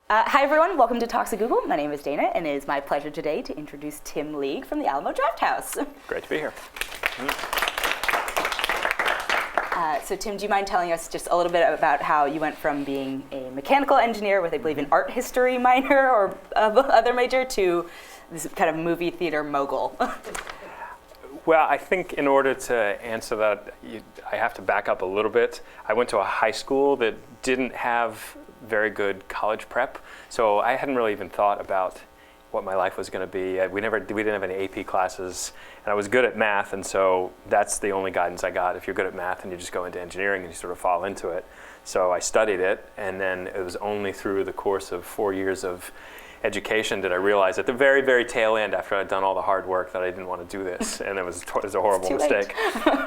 Hi everyone, welcome to Talks of Google. My name is Dana, and it is my pleasure today to introduce Tim League from the Alamo Drafthouse. Great to be here. So Tim, do you mind telling us just a little bit about how you went from being a mechanical engineer with, I believe, an art history minor or other major to this kind of movie theater mogul? Well, I think in order to answer that, I have to back up a little bit. I went to a high school that didn't have very good college prep, so I hadn't really even thought about what my life was going to be. We didn't have any AP classes, and I was good at math, and so that's the only guidance I got. If you're good at math, and you just go into engineering and you sort of fall into it. So I studied it, and then it was only through the course of 4 years of education did I realize at the very, very tail end, after I'd done all the hard work, that I didn't want to do this, and it was a horrible mistake.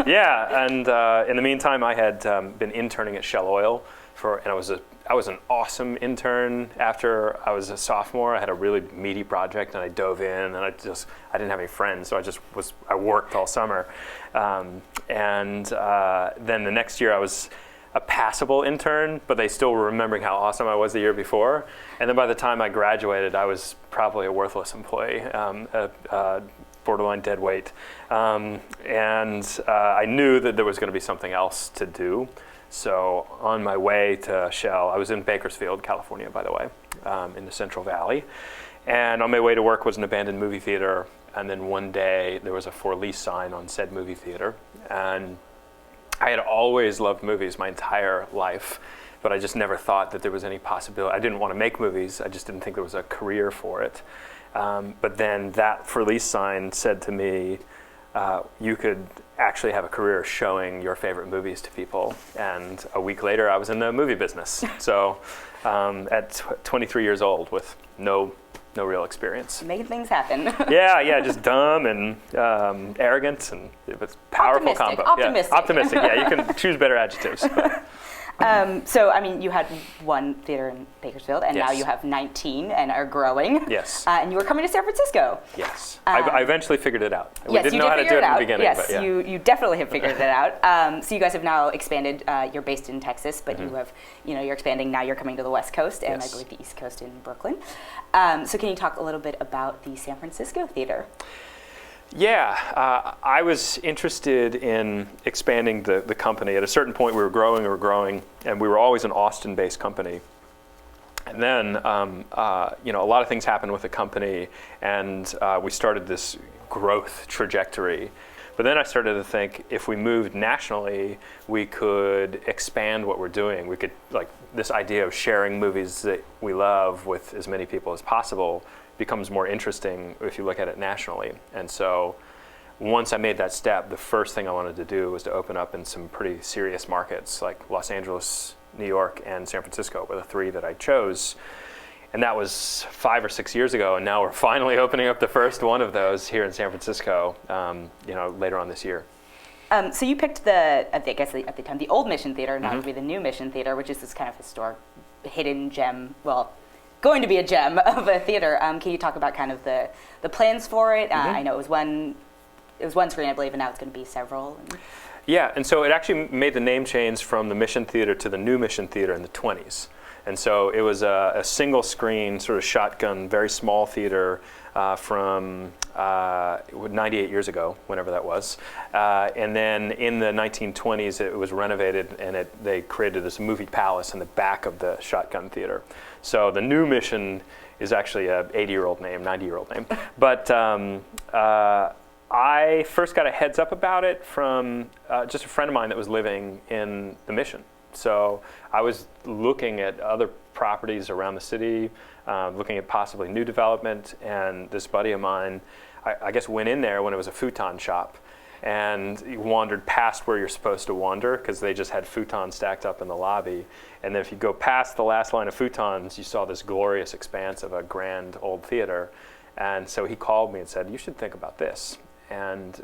Yeah, and in the meantime, I had been interning at Shell Oil and I was an awesome intern. After I was a sophomore, I had a really meaty project, and I dove in, and I didn't have any friends, so I worked all summer, and then the next year I was a passable intern, but they still were remembering how awesome I was the year before. And then by the time I graduated, I was probably a worthless employee, borderline dead weight. And I knew that there was going to be something else to do. So on my way to Shell, I was in Bakersfield, California, by the way, in the Central Valley. And on my way to work was an abandoned movie theater. And then one day there was a for lease sign on said movie theater. And I had always loved movies my entire life, but I just never thought that there was any possibility. I didn't want to make movies. I just didn't think there was a career for it. But then that for lease sign said to me, you could actually have a career showing your favorite movies to people. And a week later, I was in the movie business. So at 23 years old with no real experience. Making things happen. yeah, just dumb and arrogant, and it was powerful combo. Optimistic. Yeah, optimistic. Yeah, you can choose better adjectives. So, I mean, you had one theater in Bakersfield, and Yes. now you have 19 and are growing. Yes. And you were coming to San Francisco. Yes. I eventually figured it out. We Yes, didn't you know did how to figure do it in out. the beginning. Yes, but yeah. you definitely have figured it out. So you guys have now expanded. You're based in Texas, but you're expanding now. You're coming to the West Coast, and Yes. I believe the East Coast in Brooklyn. So can you talk a little bit about the San Francisco theater? Yeah, I was interested in expanding the company. At a certain point, we were growing, and we were always an Austin-based company. And then, a lot of things happened with the company, and we started this growth trajectory. But then I started to think, if we moved nationally, we could expand what we're doing. We could, this idea of sharing movies that we love with as many people as possible becomes more interesting if you look at it nationally. And so once I made that step, the first thing I wanted to do was to open up in some pretty serious markets like Los Angeles, New York, and San Francisco were the three that I chose. And that was 5 or 6 years ago, and now we're finally opening up the first one of those here in San Francisco, later on this year. So you picked at the time, the old Mission Theater, now would be the new Mission Theater, which is this kind of historic, hidden gem, going to be a gem of a theater. Can you talk about kind of the plans for it? I know it was one screen, I believe, and now it's going to be several. Yeah, and so it actually made the name change from the Mission Theater to the new Mission Theater in the 20s. And so it was a single screen, sort of shotgun, very small theater from 98 years ago, whenever that was. And then in the 1920s, it was renovated, and they created this movie palace in the back of the shotgun theater. So the new Mission is actually a 80-year-old name, 90-year-old name. But I first got a heads up about it from just a friend of mine that was living in the Mission. So I was looking at other properties around the city, looking at possibly new development, and this buddy of mine, I guess, went in there when it was a futon shop, and he wandered past where you're supposed to wander, because they just had futons stacked up in the lobby. And then if you go past the last line of futons, you saw this glorious expanse of a grand old theater. And so he called me and said, "You should think about this." And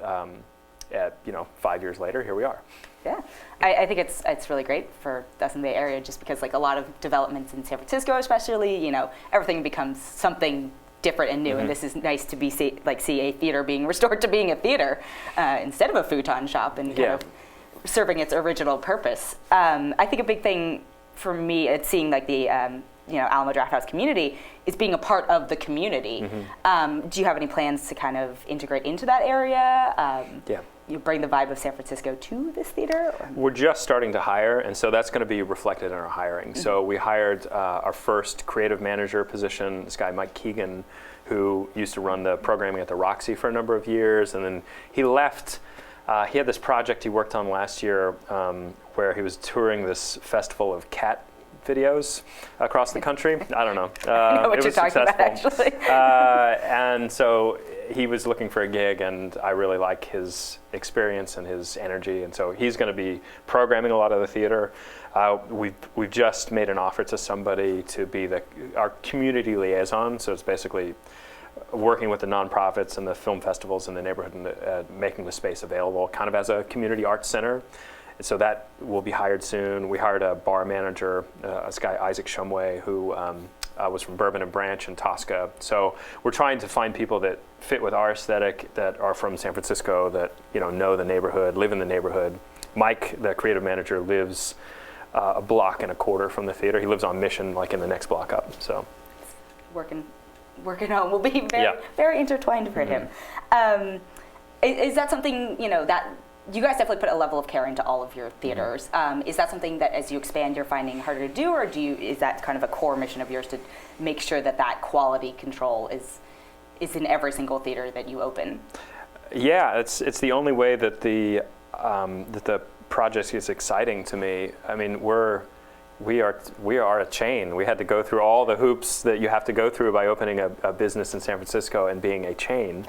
5 years later, here we are. Yeah, I think it's really great for us in the Bay Area, just because a lot of developments in San Francisco, especially, everything becomes something different and new, and this is nice to see a theater being restored to being a theater instead of a futon shop, and kind of serving its original purpose. I think a big thing for me, it's seeing Alamo Drafthouse community is being a part of the community. Do you have any plans to kind of integrate into that area? Yeah. You bring the vibe of San Francisco to this theater? Or? We're just starting to hire, and so that's going to be reflected in our hiring. So we hired our first creative manager position, this guy Mike Keegan, who used to run the programming at the Roxy for a number of years, and then he left. He had this project he worked on last year where he was touring this festival of cat videos across the country. I don't know. I know what you're talking about, actually. And so he was looking for a gig, and I really like his experience and his energy, and so he's going to be programming a lot of the theater. We've just made an offer to somebody to be our community liaison, so it's basically working with the nonprofits and the film festivals in the neighborhood and making the space available kind of as a community arts center. So that will be hired soon. We hired a bar manager, this guy Isaac Shumway, who was from Bourbon and Branch and Tosca. So we're trying to find people that fit with our aesthetic, that are from San Francisco, that know the neighborhood, live in the neighborhood. Mike, the creative manager, lives a block and a quarter from the theater. He lives on Mission, like in the next block up. So working home will be very intertwined for him. Is that something that you guys definitely put a level of care into all of your theaters? Is that something that as you expand you're finding harder to do, or is that kind of a core mission of yours to make sure that quality control is in every single theater that you open? Yeah, it's the only way that the project is exciting to me. I mean, we are a chain. We had to go through all the hoops that you have to go through by opening a business in San Francisco and being a chain.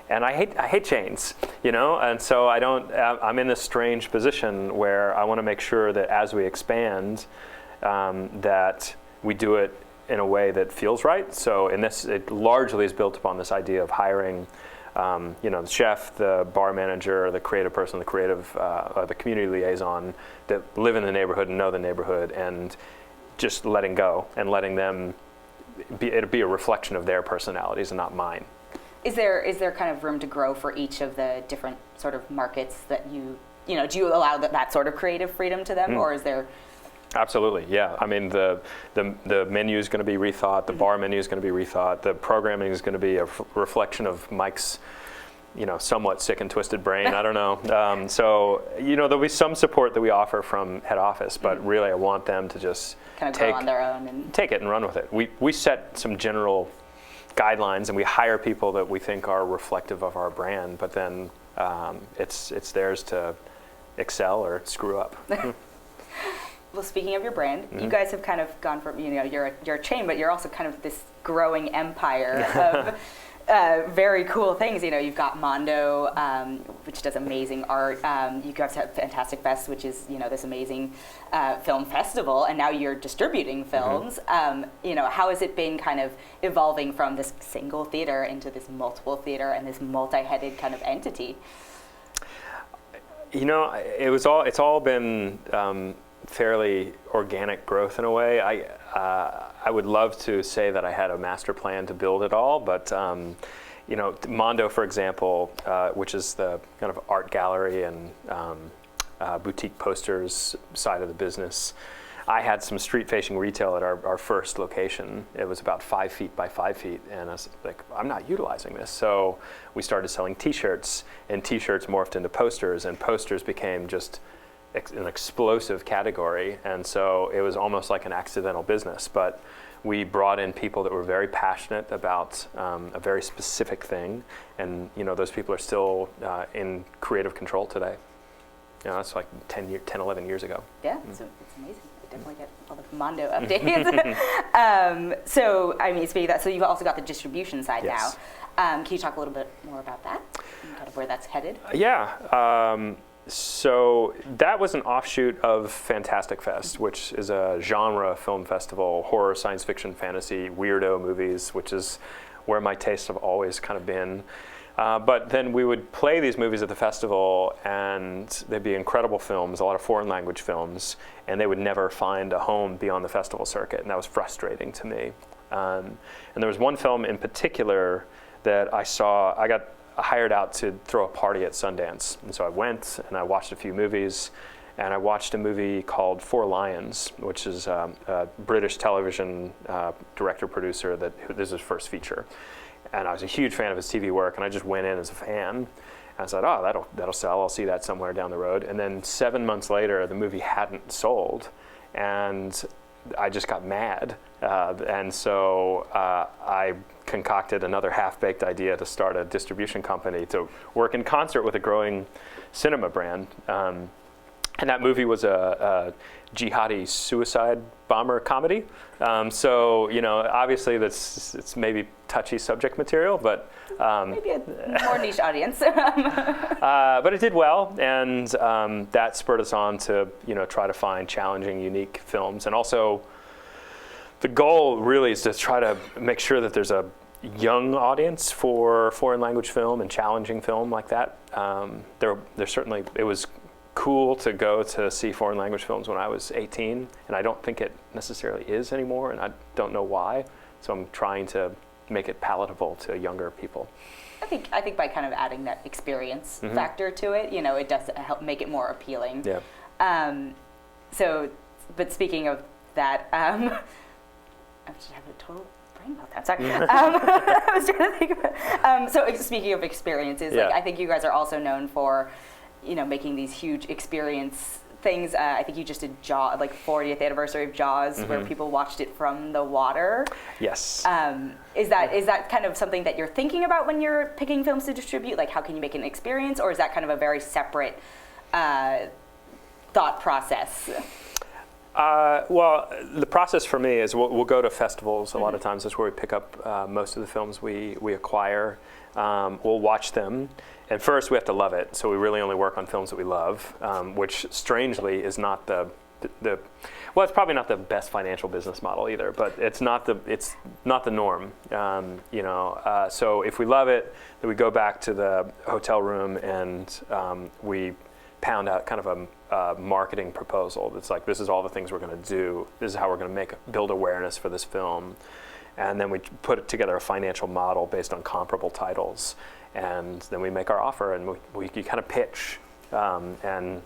And I hate chains, and so I'm in this strange position where I want to make sure that as we expand, that we do it in a way that feels right. So in this, it largely is built upon this idea of hiring, the chef, the bar manager, the creative person, the community liaison that live in the neighborhood and know the neighborhood, and just letting go and letting them it'll be a reflection of their personalities and not mine. Is there kind of room to grow for each of the different sort of markets that do you allow that sort of creative freedom to them, or is there? Absolutely, yeah. I mean, the menu is going to be rethought. The bar menu is going to be rethought. The programming is going to be a reflection of Mike's, somewhat sick and twisted brain. I don't know. So there'll be some support that we offer from head office, but really I want them to just kind of go on their own and take it and run with it. We set some general guidelines, and we hire people that we think are reflective of our brand, but then it's theirs to excel or screw up. Well, speaking of your brand, you guys have kind of gone from, you're a chain, but you're also kind of this growing empire of very cool things. You've got Mondo, which does amazing art. You guys have Fantastic Fest, which is, this amazing film festival, and now you're distributing films. How has it been kind of evolving from this single theater into this multiple theater and this multi-headed kind of entity? It's all been fairly organic growth in a way. I would love to say that I had a master plan to build it all, but Mondo, for example, which is the kind of art gallery and boutique posters side of the business, I had some street-facing retail at our first location. It was about 5 feet by 5 feet, and I was like, I'm not utilizing this. So we started selling T-shirts, and T-shirts morphed into posters, and posters became just an explosive category, and so it was almost like an accidental business. But we brought in people that were very passionate about a very specific thing, and those people are still in creative control today. That's like 11 years ago. Yeah, so it's amazing. I definitely get all the Mondo updates. So, I mean, speaking of that, so you've also got the distribution side now. Can you talk a little bit more about that and kind of where that's headed? Yeah. So that was an offshoot of Fantastic Fest, which is a genre film festival, horror, science fiction, fantasy, weirdo movies, which is where my tastes have always kind of been. But then we would play these movies at the festival, and they'd be incredible films, a lot of foreign language films, and they would never find a home beyond the festival circuit, and that was frustrating to me. And there was one film in particular that I got hired out to throw a party at Sundance. And so I went and I watched a few movies, and I watched a movie called *Four Lions*, which is a British television director-producer this is his first feature. And I was a huge fan of his TV work, and I just went in as a fan. And I said, oh, that'll sell. I'll see that somewhere down the road. And then 7 months later, the movie hadn't sold, and I just got mad. And so I concocted another half-baked idea to start a distribution company to work in concert with a growing cinema brand. And that movie was a jihadi suicide bomber comedy. So, obviously it's maybe touchy subject material, but maybe a more niche audience. but it did well, and that spurred us on to try to find challenging, unique films. And also, the goal really is to try to make sure that there's a young audience for foreign language film and challenging film like that. There certainly, it was cool to go to see foreign language films when I was 18, and I don't think it necessarily is anymore, and I don't know why. So I'm trying to make it palatable to younger people. I think by kind of adding that experience factor to it, it does help make it more appealing. Yeah. But speaking of that, I just have a total brain meltdown. Sorry. I was trying to think about. So speaking of experiences, yeah. I think you guys are also known for, making these huge experience things. I think you just did 40th anniversary of Jaws, where people watched it from the water. Yes. Is that kind of something that you're thinking about when you're picking films to distribute? Like, how can you make an experience, or is that kind of a very separate thought process? Well, the process for me is we'll go to festivals a lot of times. That's where we pick up most of the films we acquire. We'll watch them. And first, we have to love it. So we really only work on films that we love, which strangely is not well, it's probably not the best financial business model either, but it's not the norm. So if we love it, then we go back to the hotel room and we pound out kind of a marketing proposal that's like, this is all the things we're going to do. This is how we're going to build awareness for this film. And then we put together a financial model based on comparable titles. And then we make our offer, and we kind of pitch. And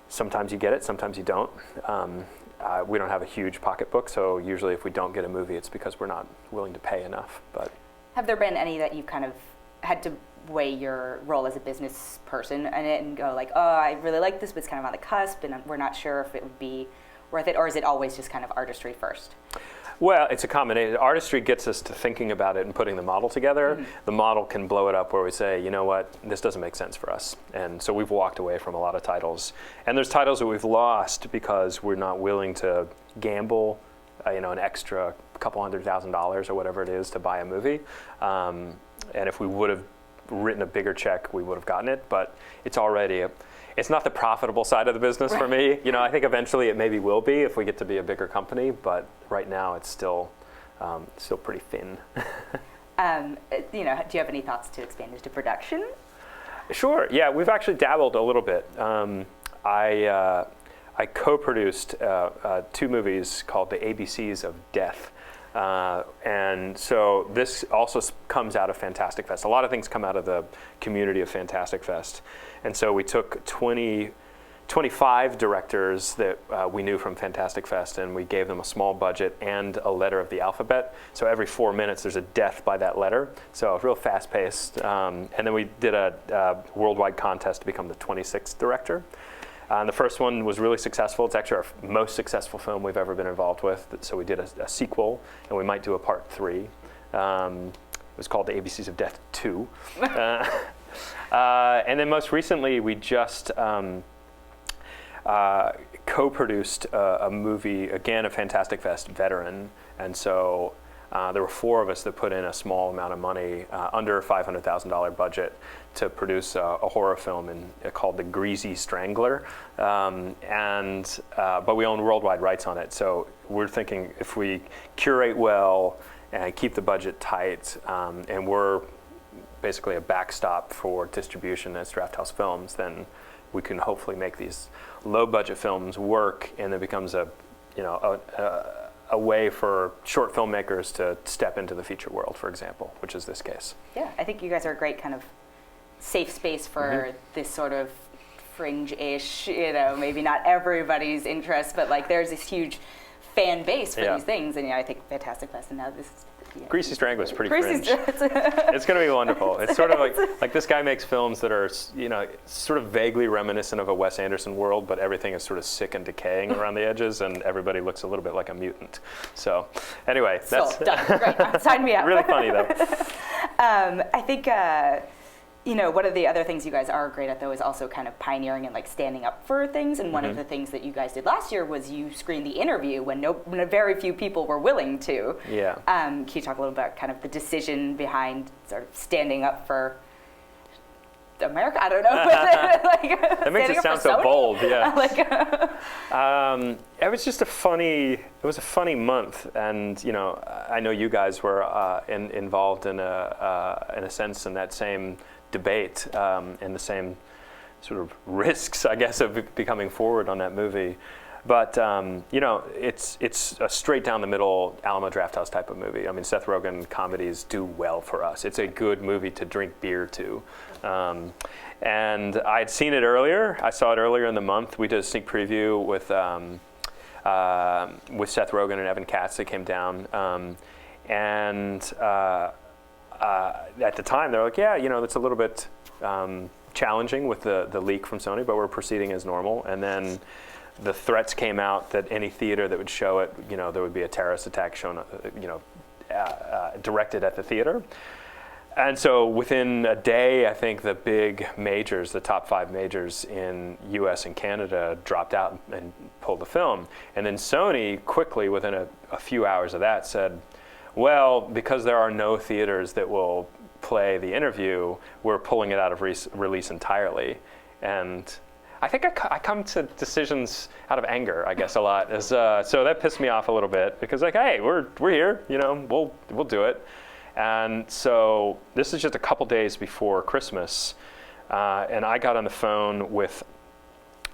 sometimes you get it, sometimes you don't. We don't have a huge pocketbook, so usually if we don't get a movie, it's because we're not willing to pay enough. But have there been any that you've kind of had to weigh your role as a business person and go like, oh, I really like this, but it's kind of on the cusp, and we're not sure if it would be worth it, or is it always just kind of artistry first? Well, it's a combination. Artistry gets us to thinking about it and putting the model together. The model can blow it up where we say, you know what, this doesn't make sense for us. And so we've walked away from a lot of titles. And there's titles that we've lost because we're not willing to gamble, an extra couple $100,000 or whatever it is to buy a movie. And if we would have written a bigger check, we would have gotten it. But it's not the profitable side of the business for me. I think eventually it maybe will be if we get to be a bigger company, but right now it's still pretty thin. Do you have any thoughts to expand into production? Sure. Yeah, we've actually dabbled a little bit. I co-produced 2 movies called The ABCs of Death. And so this also comes out of Fantastic Fest. A lot of things come out of the community of Fantastic Fest. And so we took 25 directors that we knew from Fantastic Fest, and we gave them a small budget and a letter of the alphabet. So every 4 minutes there's a death by that letter. So real fast-paced. And then we did a worldwide contest to become the 26th director. And the first one was really successful. It's actually our most successful film we've ever been involved with. So we did a sequel, and we might do a part 3. It was called The ABCs of Death 2. And then most recently, we just co-produced a movie, again, a Fantastic Fest veteran. And so there were 4 of us that put in a small amount of money, under a $500,000 budget, to produce a horror film called The Greasy Strangler. But we own worldwide rights on it. So we're thinking if we curate well and keep the budget tight, and we're basically a backstop for distribution as Drafthouse Films, then we can hopefully make these low-budget films work, and it becomes a way for short filmmakers to step into the feature world, for example, which is this case. Yeah, I think you guys are a great kind of safe space for this sort of fringe-ish, you know, maybe not everybody's interest, but like there's this huge fan base for these things, and I think Fantastic Fest and now this. Greasy Strangler is pretty fringe. It's going to be wonderful. It's sort of like this guy makes films that are, you know, sort of vaguely reminiscent of a Wes Anderson world, but everything is sort of sick and decaying around the edges, and everybody looks a little bit like a mutant. So, anyway, that's done. Great. Sign me up. Really funny though. I think. You know, one of the other things you guys are great at, though, is also kind of pioneering and like standing up for things. And one of the things that you guys did last year was you screened the interview when very few people were willing to. Yeah. Can you talk a little about kind of the decision behind sort of standing up for America? I don't know. Like, that makes it sound so bold. Yeah. It was just a funny month, and you know, I know you guys were involved in a sense in that same debate and the same sort of risks, I guess, of becoming forward on that movie. But you know, it's a straight down the middle Alamo Drafthouse type of movie. I mean, Seth Rogen comedies do well for us. It's a good movie to drink beer to. And I'd seen it earlier. I saw it earlier in the month. We did a sneak preview with Seth Rogen and Evan Katz that came down. At the time, they were like, yeah, you know, that's a little bit challenging with the leak from Sony, but we're proceeding as normal. And then the threats came out that any theater that would show it, you know, there would be a terrorist attack shown, you know, directed at the theater. And so within a day, I think the big majors, the top 5 majors in US and Canada dropped out and pulled the film. And then Sony quickly, within a few hours of that, said, well, because there are no theaters that will play the interview, we're pulling it out of release entirely. And I think I come to decisions out of anger, I guess, a lot. So that pissed me off a little bit because, like, hey, we're here, you know, we'll do it. And so this is just a couple days before Christmas, and I got on the phone with.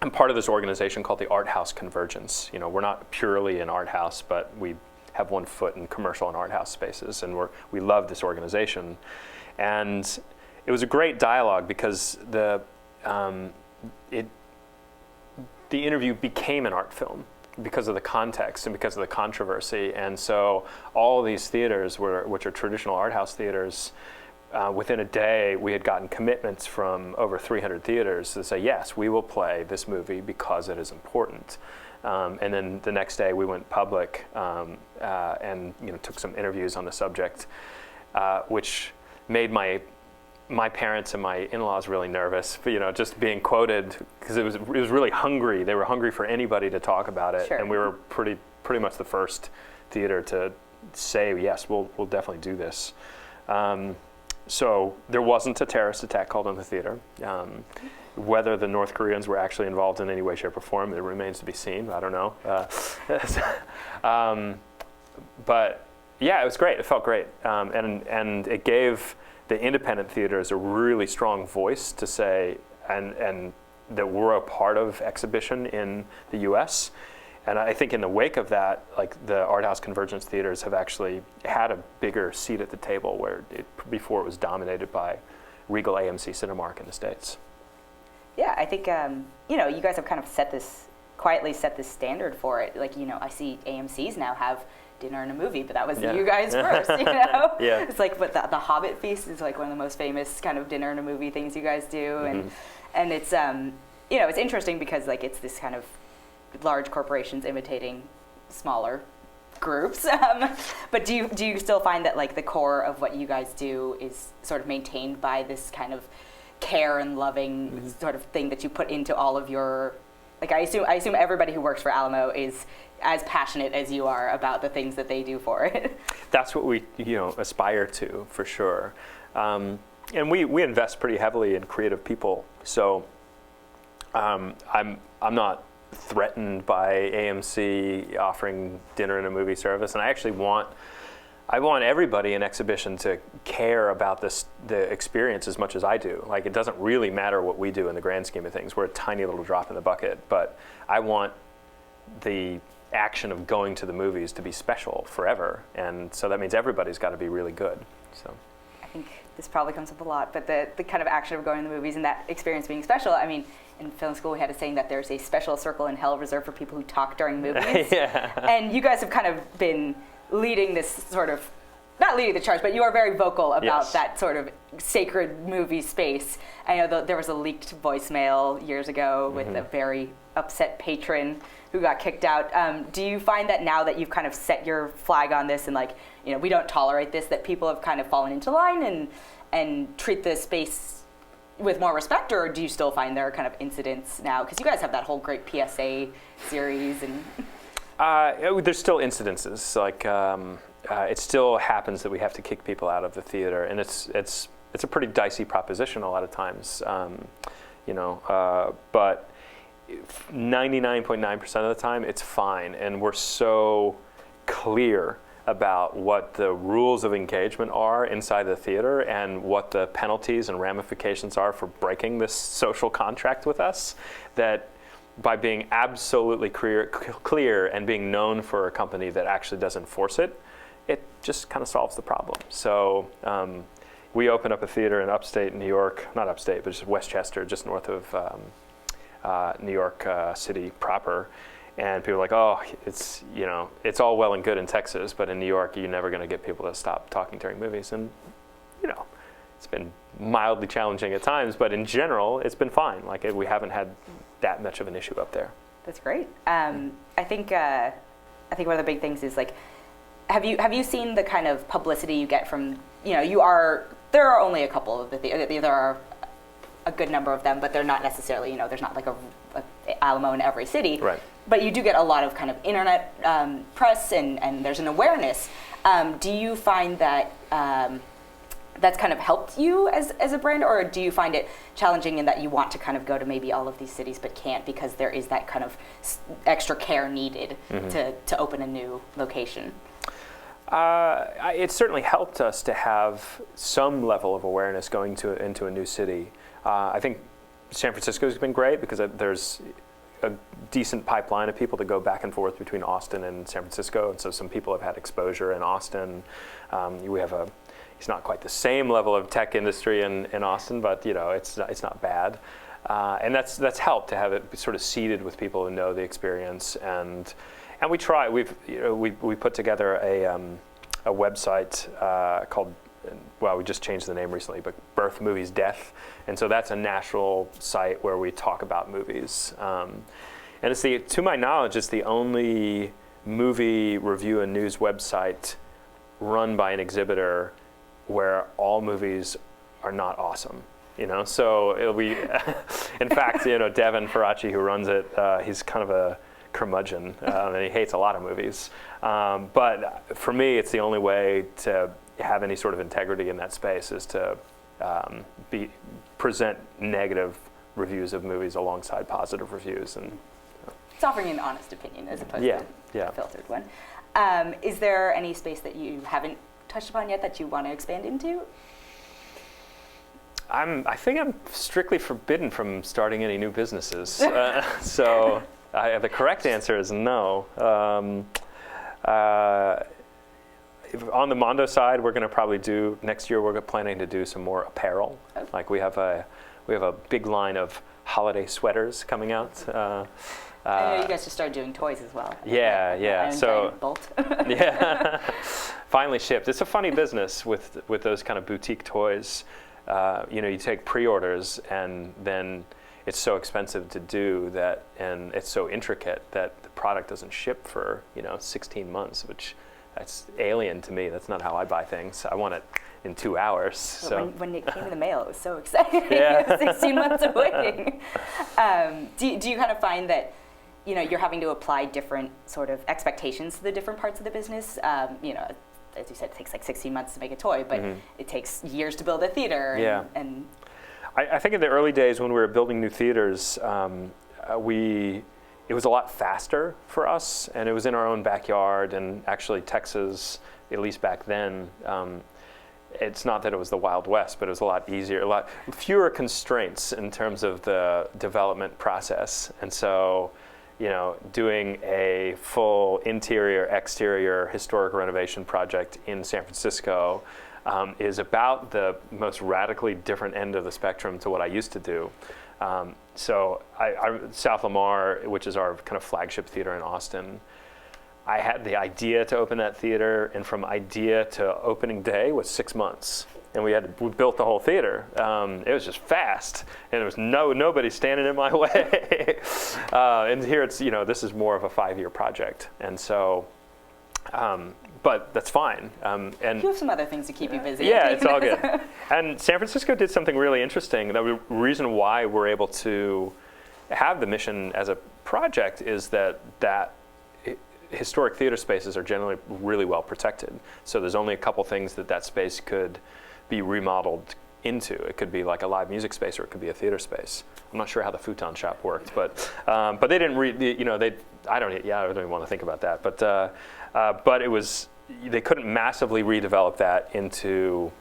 I'm part of this organization called the Art House Convergence. You know, we're not purely an art house, but we have one foot in commercial and art house spaces, and we love this organization. And it was a great dialogue because the interview became an art film because of the context and because of the controversy. And so all these theaters, which are traditional art house theaters, within a day we had gotten commitments from over 300 theaters to say, yes, we will play this movie because it is important. And then the next day we went public and, you know, took some interviews on the subject, which made my parents and my in-laws really nervous, but, you know, just being quoted because it was really hungry. They were hungry for anybody to talk about it, and we were pretty much the first theater to say, yes, we'll definitely do this. So there wasn't a terrorist attack called on the theater. Whether the North Koreans were actually involved in any way, shape, or form, it remains to be seen. I don't know. But yeah, it was great. It felt great, and it gave the independent theaters a really strong voice to say, and that we're a part of exhibition in the U.S. And I think in the wake of that, like the Art House Convergence theaters have actually had a bigger seat at the table where before it was dominated by Regal AMC Cinemark in the States. Yeah, I think, you know, you guys have kind of quietly set this standard for it. Like, you know, I see AMCs now have dinner and a movie, but that was you guys first, you know? Yeah. It's like, but the Hobbit Feast is like one of the most famous kind of dinner and a movie things you guys do. And it's, you know, it's interesting because like it's this kind of large corporations imitating smaller groups. But do you still find that like the core of what you guys do is sort of maintained by this kind of care and loving sort of thing that you put into all of your, like I assume everybody who works for Alamo is as passionate as you are about the things that they do for it. That's what we, you know, aspire to, for sure. And we invest pretty heavily in creative people. So I'm not threatened by AMC offering dinner and a movie service, and I actually want everybody in exhibition to care about the experience as much as I do. Like, it doesn't really matter what we do in the grand scheme of things. We're a tiny little drop in the bucket, but I want the action of going to the movies to be special forever, and so that means everybody's got to be really good. So. think this probably comes up a lot, but the kind of action of going to the movies and that experience being special. I mean, in film school we had a saying that there's a special circle in hell reserved for people who talk during movies. Yeah. And you guys have kind of been leading this sort of, not leading the charge, but you are very vocal about Yes. that sort of sacred movie space. I know there was a leaked voicemail years ago with a very upset patron who got kicked out. Do you find that now that you've kind of set your flag on this and like, you know, we don't tolerate this, that people have kind of fallen into line and treat the space with more respect, or do you still find there are kind of incidents now? Because you guys have that whole great PSA series and... There's still incidences, like it still happens that we have to kick people out of the theater, and it's a pretty dicey proposition a lot of times, you know, but 99.9% of the time it's fine, and we're so clear about what the rules of engagement are inside the theater and what the penalties and ramifications are for breaking this social contract with us, that by being absolutely clear and being known for a company that actually does enforce it, it just kind of solves the problem. So we opened up a theater in upstate New York, not upstate, but just Westchester, just north of New York City proper. And people are like, oh, it's, you know, it's all well and good in Texas, but in New York, you're never going to get people to stop talking during movies. And, you know, it's been mildly challenging at times, but in general, it's been fine. Like, we haven't had that much of an issue up there. That's great. I think one of the big things is, like, have you seen the kind of publicity you get from, you know, there are only a couple of there are a good number of them, but they're not necessarily, you know, there's not like a Alamo in every city. Right. But you do get a lot of kind of internet press, and there's an awareness. Do you find that that's kind of helped you as a brand, or do you find it challenging in that you want to kind of go to maybe all of these cities but can't because there is that kind of extra care needed to open a new location? It certainly helped us to have some level of awareness going into a new city. I think San Francisco's been great because there's a decent pipeline of people that go back and forth between Austin and San Francisco, and so some people have had exposure in Austin. We have it's not quite the same level of tech industry in Austin, but you know, it's not bad, and that's helped to have it sort of seeded with people who know the experience, and we try. We put together a website called, well, we just changed the name recently, but Birth Movies Death, and so that's a national site where we talk about movies, and it's to my knowledge, it's the only movie review and news website run by an exhibitor where all movies are not awesome, you know. So it'll be, in fact, you know, Devin Faraci, who runs it, he's kind of a curmudgeon, and he hates a lot of movies. But for me, it's the only way to have any sort of integrity in that space is to present negative reviews of movies alongside positive reviews, and it's offering an honest opinion as opposed to a filtered one. Is there any space that you haven't touched upon yet that you want to expand into? I think I'm strictly forbidden from starting any new businesses. So the correct answer is no. On the Mondo side, we're going to probably do next year. We're planning to do some more apparel. Okay. Like we have a big line of holiday sweaters coming out. I know you guys just started doing toys as well. Yeah. So Bolt. yeah, finally shipped. It's a funny business with those kind of boutique toys. You know, you take pre-orders and then it's so expensive to do that, and it's so intricate that the product doesn't ship for 16 months, which that's alien to me. That's not how I buy things. I want it in 2 hours. So when it came in the mail, it was so exciting. Yeah. 16 months of waiting. Do you kind of find that you're having to apply different sort of expectations to the different parts of the business? As you said, it takes like 16 months to make a toy, but it takes years to build a theater. Yeah. And I think in the early days when we were building new theaters, it was a lot faster for us, and it was in our own backyard. And actually, Texas, at least back then, it's not that it was the Wild West, but it was a lot easier, a lot fewer constraints in terms of the development process. And so doing a full interior, exterior historic renovation project in San Francisco is about the most radically different end of the spectrum to what I used to do. So South Lamar, which is our kind of flagship theater in Austin, I had the idea to open that theater, and from idea to opening day was 6 months. And we built the whole theater. It was just fast, and there was nobody standing in my way. And here it's, this is more of a 5-year project. And so, but that's fine. And you have some other things to keep you busy. Yeah, it's all good. And San Francisco did something really interesting. The reason why we're able to have the Mission as a project is that historic theater spaces are generally really well protected. So there's only a couple things that space could be remodeled into. It could be like a live music space, or it could be a theater space. I'm not sure how the futon shop worked, but they didn't I don't even want to think about that. But it was, they couldn't massively redevelop that into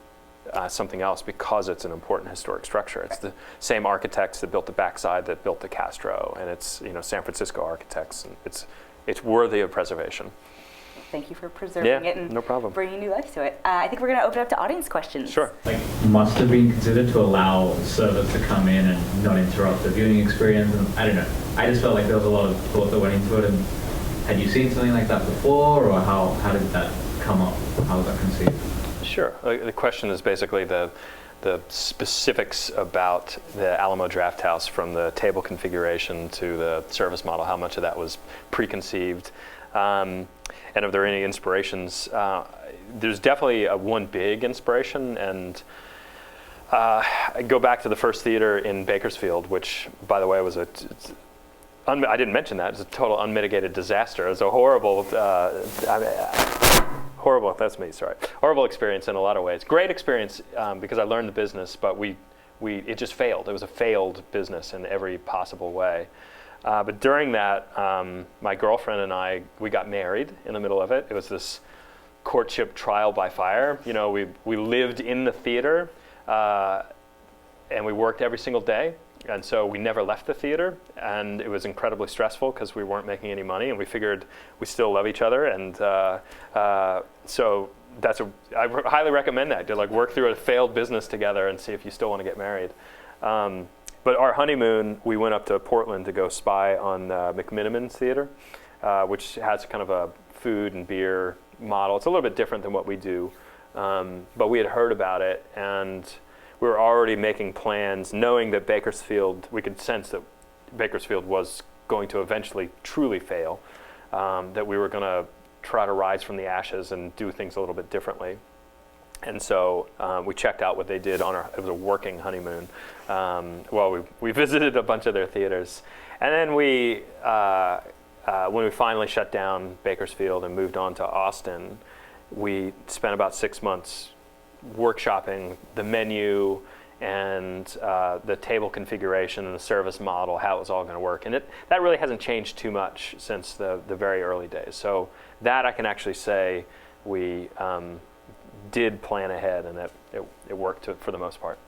something else because it's an important historic structure. It's the same architects that built the backside that built the Castro, and it's San Francisco architects, and it's worthy of preservation. Thank you for preserving it and no problem. bringing new life to it. I think we're going to open up to audience questions. Sure. Must have been considered to allow servers to come in and not interrupt the viewing experience. And I don't know. I just felt like there was a lot of thought that went into it. And had you seen something like that before, or how did that come up? How was that conceived? Sure. The question is basically the specifics about the Alamo Drafthouse, from the table configuration to the service model, how much of that was preconceived. And if there are any inspirations, there's definitely one big inspiration, and I go back to the first theater in Bakersfield, which, by the way, was I didn't mention that, it was a total unmitigated disaster. It was a horrible, that's me, sorry. Horrible experience in a lot of ways. Great experience because I learned the business, but it just failed. It was a failed business in every possible way. But during that, my girlfriend and I, we got married in the middle of it. It was this courtship trial by fire. We lived in the theater, and we worked every single day. And so we never left the theater, and it was incredibly stressful because we weren't making any money, and we figured we still love each other. And so I highly recommend that, to work through a failed business together and see if you still want to get married. But our honeymoon, we went up to Portland to go spy on McMiniman's theater, which has kind of a food and beer model. It's a little bit different than what we do, but we had heard about it, and we were already making plans, knowing that we could sense that Bakersfield was going to eventually truly fail, that we were going to try to rise from the ashes and do things a little bit differently. And so we checked out what they did it was a working honeymoon. We visited a bunch of their theaters. And then when we finally shut down Bakersfield and moved on to Austin, we spent about 6 months workshopping the menu and the table configuration and the service model, how it was all going to work. And that really hasn't changed too much since the very early days. So that I can actually say we did plan ahead, and it worked for the most part.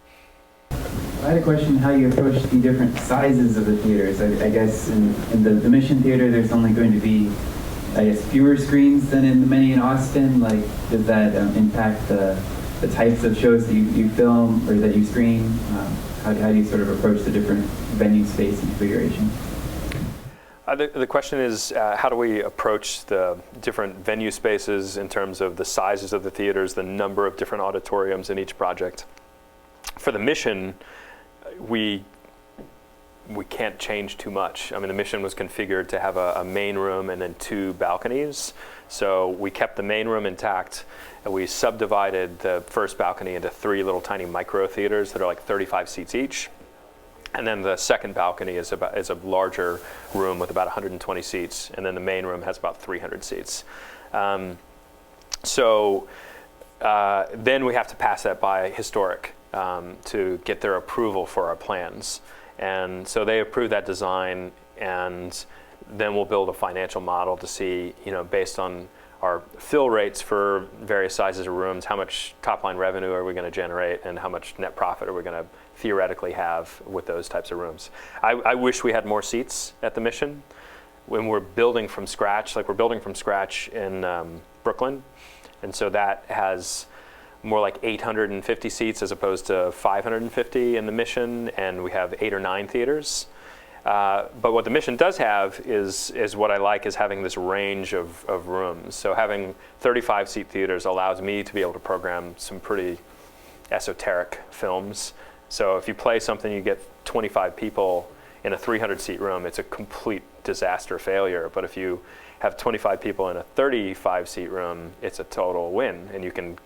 I had a question how you approach the different sizes of the theaters. I guess in the Mission Theater, there's only going to be, fewer screens than in the many in Austin. Does that impact the types of shows that you film or that you screen? How do you sort of approach the different venue space and configuration? The question is, how do we approach the different venue spaces in terms of the sizes of the theaters, the number of different auditoriums in each project? For the Mission, we can't change too much. I mean, the Mission was configured to have a main room and then 2 balconies. So we kept the main room intact, and we subdivided the first balcony into 3 little tiny micro theaters that are 35 seats each. And then the second balcony is a larger room with about 120 seats, and then the main room has about 300 seats. So then we have to pass that by Historic to get their approval for our plans. And so they approve that design, and then we'll build a financial model to see, based on our fill rates for various sizes of rooms, how much top-line revenue are we going to generate, and how much net profit are we going to theoretically have with those types of rooms. I wish we had more seats at the Mission. when we're building from scratch, like we're building from scratch in Brooklyn, and so that has more like 850 seats as opposed to 550 in the Mission, and we have 8 or 9 theaters. But what the Mission does have is what I like, is having this range of rooms. So having 35-seat theaters allows me to be able to program some pretty esoteric films. So if you play something, you get 25 people in a 300-seat room, it's a complete disaster failure. But if you have 25 people in a 35-seat room, it's a total win. And you can,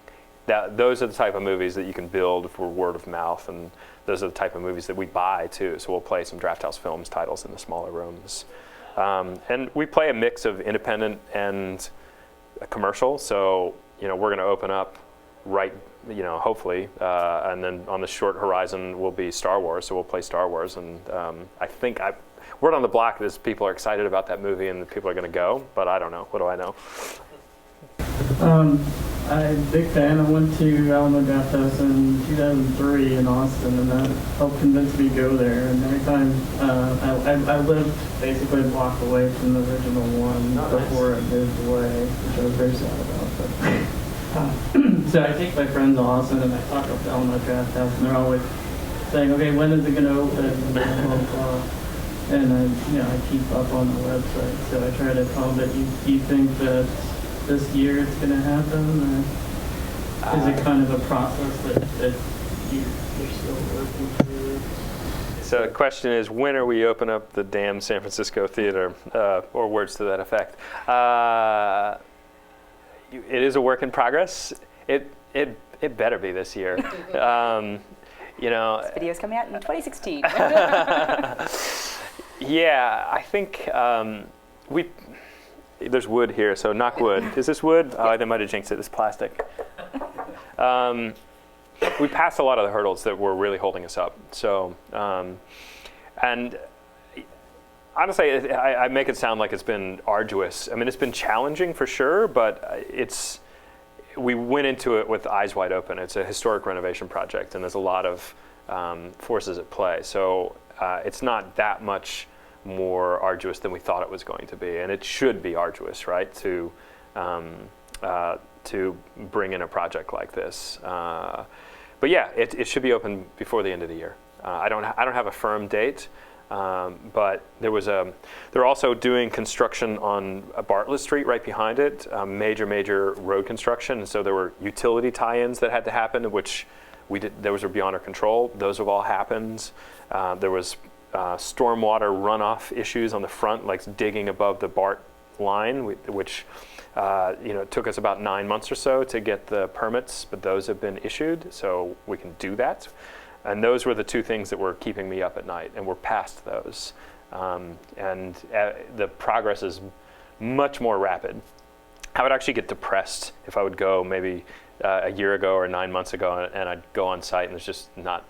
those are the type of movies that you can build for word of mouth, and those are the type of movies that we buy too. So we'll play some Drafthouse Films titles in the smaller rooms. And we play a mix of independent and commercial. So, we're going to open up hopefully, and then on the short horizon will be Star Wars. So we'll play Star Wars, and I think word on the block is people are excited about that movie and people are going to go, but I don't know. What do I know? I'm a big fan. I went to Alamo Drafthouse in 2003 in Austin, and that helped convince me to go there. And every time, I lived basically a block away from the original one before it moved away, which I was very sad about. But, so I take my friends to Austin, and I talk up to Alamo Drafthouse, and they're always saying, "Okay, when is it going to open?" And blah, blah, blah. And I keep up on the website, so I try to call. But do you think that this year it's going to happen, or is it kind of a process that you're still working through? So the question is, when are we open up the damn San Francisco theater, or words to that effect? It is a work in progress. It better be this year. This video's coming out in 2016. Yeah, I think there's wood here, so knock wood. Is this wood? Oh, they might have jinxed it. It's plastic. We passed a lot of the hurdles that were really holding us up. So, and honestly, I make it sound like it's been arduous. I mean, it's been challenging for sure, but we went into it with eyes wide open. It's a historic renovation project, and there's a lot of forces at play. So it's not that much more arduous than we thought it was going to be, and it should be arduous, right? To bring in a project like this. But yeah, it should be open before the end of the year. I don't have a firm date. But they're also doing construction on Bartlett Street right behind it, major road construction. And so there were utility tie-ins that had to happen, which those were beyond our control. Those have all happened. There was stormwater runoff issues on the front, like digging above the BART line, which took us about 9 months or so to get the permits, but those have been issued, so we can do that. And those were the two things that were keeping me up at night, and we're past those. The progress is much more rapid. I would actually get depressed if I would go maybe a year ago or 9 months ago, and I'd go on site and there's just not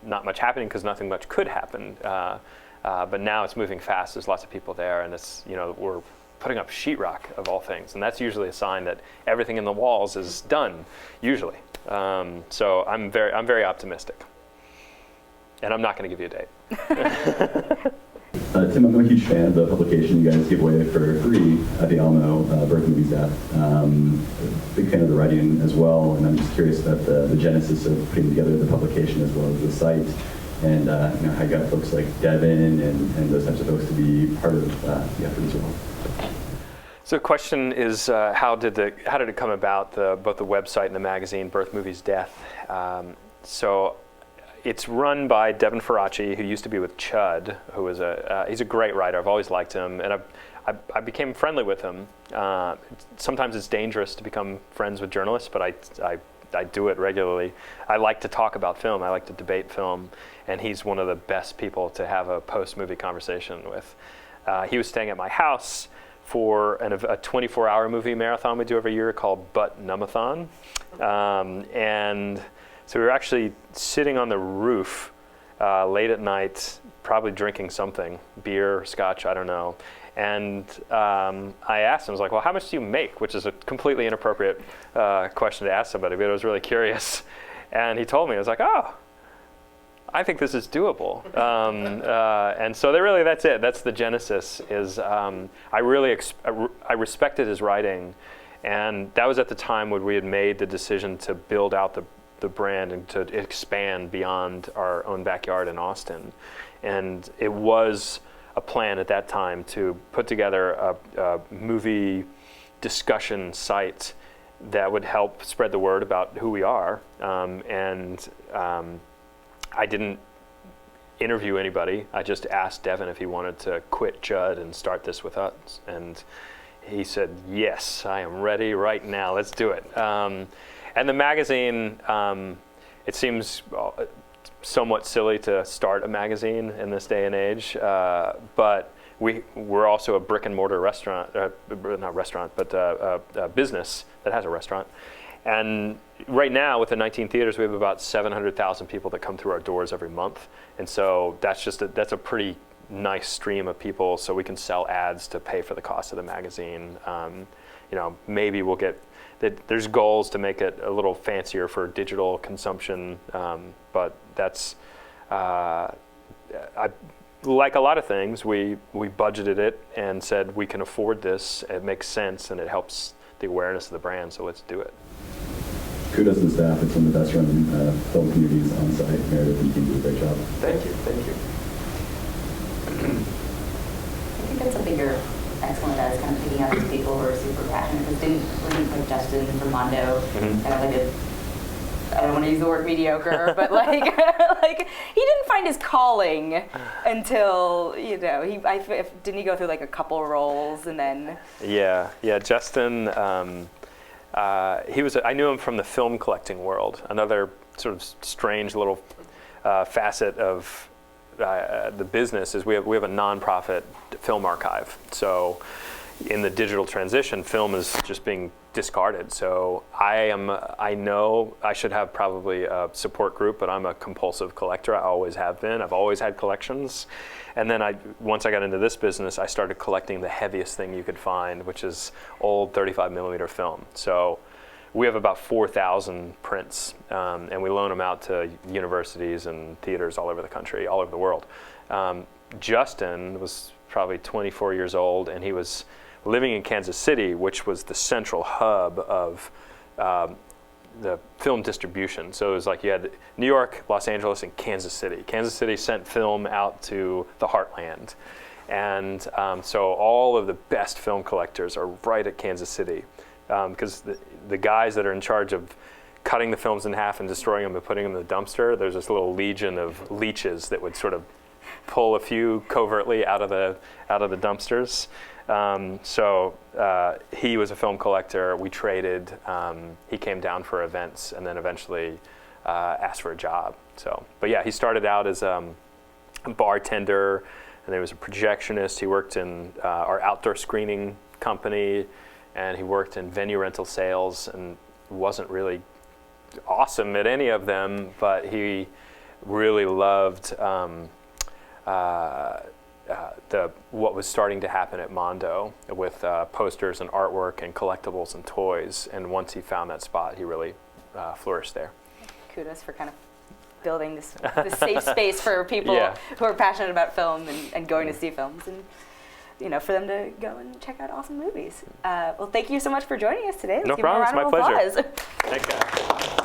much happening because nothing much could happen. But now it's moving fast. There's lots of people there, and it's we're putting up sheetrock of all things, and that's usually a sign that everything in the walls is done. Usually, so I'm very optimistic. And I'm not going to give you a date. Tim, I'm a huge fan of the publication you guys give away for free at the Alamo, Birth Movies Death. Big fan of the writing as well, and I'm just curious about the genesis of putting together the publication as well as the site, and how you got folks like Devin and those types of folks to be part of the effort as well. So the question is, how did it come about, both the website and the magazine, Birth Movies Death? So it's run by Devin Faraci, who used to be with Chud, who is he's a great writer. I've always liked him, and I became friendly with him. Sometimes it's dangerous to become friends with journalists, but I do it regularly. I like to talk about film. I like to debate film, and he's one of the best people to have a post-movie conversation with. He was staying at my house for a 24-hour movie marathon we do every year called Butt Numathon, and so we were actually sitting on the roof late at night, probably drinking something, beer, scotch, I don't know. And I asked him, I was like, well, how much do you make? Which is a completely inappropriate question to ask somebody, but I was really curious. And he told me, I was like, oh, I think this is doable. And so that's it. That's the genesis. Is I really I respected his writing, and that was at the time when we had made the decision to build out the brand and to expand beyond our own backyard in Austin. And it was a plan at that time to put together a movie discussion site that would help spread the word about who we are. I didn't interview anybody. I just asked Devin if he wanted to quit Judd and start this with us. And he said, yes, I am ready right now. Let's do it. And the magazine, it seems somewhat silly to start a magazine in this day and age, but we're also a brick and mortar restaurant, not restaurant, but a business that has a restaurant. And right now, with the 19 theaters, we have about 700,000 people that come through our doors every month. And so that's a pretty nice stream of people, so we can sell ads to pay for the cost of the magazine. Maybe we'll get, there's goals to make it a little fancier for digital consumption, but that's, like a lot of things, we budgeted it and said we can afford this, it makes sense, and it helps the awareness of the brand, so let's do it. Kudos to the staff. It's one of the best running film communities on site. Meredith and team do a great job. Thank you. I think that's something you're excellent at, is kind of picking up these people who are super passionate. Because wasn't like Justin from Mondo, kind of like I don't want to use the word mediocre, but like he didn't find his calling until didn't he go through like a couple roles and then? Yeah, Justin. I knew him from the film collecting world, another sort of strange little facet of the business is we have a nonprofit film archive. So in the digital transition, film is just being discarded. So I know I should have probably a support group, but I'm a compulsive collector. I always have been. I've always had collections. And then once I got into this business, I started collecting the heaviest thing you could find, which is old 35 millimeter film. So we have about 4,000 prints, and we loan them out to universities and theaters all over the country, all over the world. Justin was probably 24 years old, and he was living in Kansas City, which was the central hub of the film distribution. So it was like you had New York, Los Angeles, and Kansas City. Kansas City sent film out to the heartland. And so all of the best film collectors are right at Kansas City, because the guys that are in charge of cutting the films in half and destroying them and putting them in the dumpster, there's this little legion of leeches that would sort of pull a few covertly out of the dumpsters. He was a film collector. We traded. He came down for events and then eventually asked for a job. But yeah, he started out as a bartender, and he was a projectionist. He worked in our outdoor screening company, and he worked in venue rental sales, and wasn't really awesome at any of them, but he really loved what was starting to happen at Mondo with posters and artwork and collectibles and toys. And once he found that spot, he really flourished there. Kudos for kind of building this safe space for people who are passionate about film and going to see films, and for them to go and check out awesome movies. Well, thank you so much for joining us today. Let's No give him a problem. round It's my of pleasure. applause. Thanks, guys.